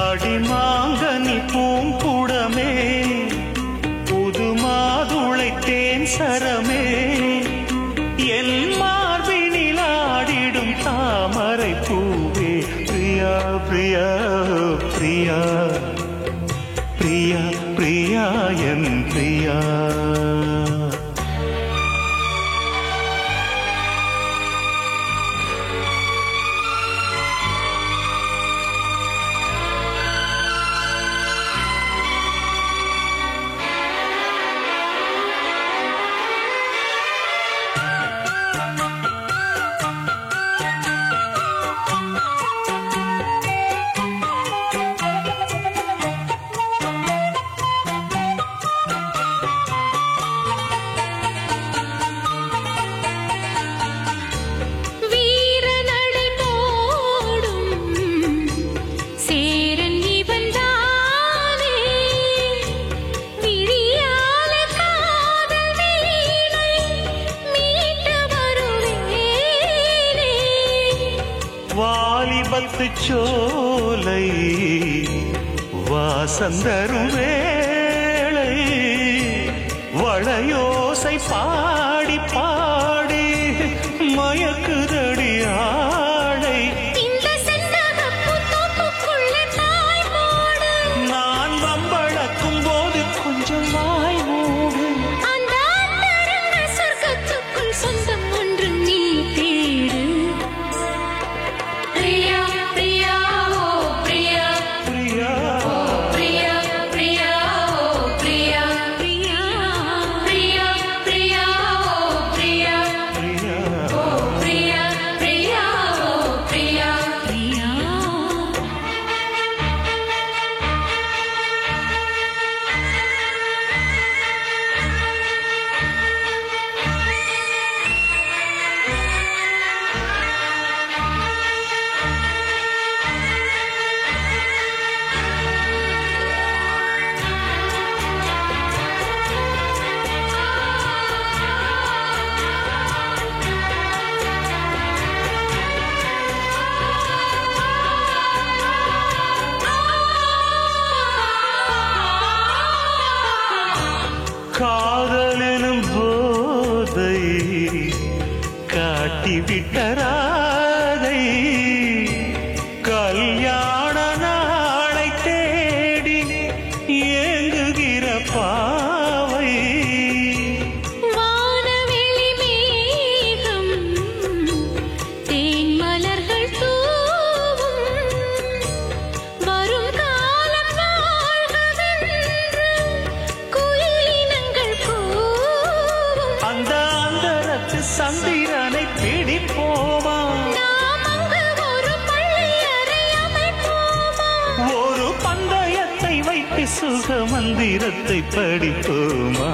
அடிமாங்கனி பூங்குடமே புது மாதுளைத்தேன் சரமே என் மார்பினில் ஆடிடும் தாமரை பூவே பிரியா பிரியா பிரியா பிரியா பிரியா என் பிரியா வாலிபத்து சோலை வாசந்தரும் வேளை வளையோசை பாடி பாடி மயக்குதடி ஆளை நான் வம்பளக்கும் போது கொஞ்சம் வாய் மூடு சொந்தம் ஒன்று நீ தேடு காதலெனும் போதை காட்டிவிட்ட ராதை கல்யாண நாளை தேடி ஏங்குகிற பாவை வானவெளி மேகம் தேன் மலர்கள் தூவும் வரும் காலம் வாழ்வதென்று குயிலினங்கள் கூவும் அந்த அந்தரத்து சந்திரனை பிடிப்போமா நாம் அங்கு ஒரு பள்ளி அறை அமைப்போமா ஒரு பந்தயத்தை வைத்து சுக மந்திரத்தை படிப்போமா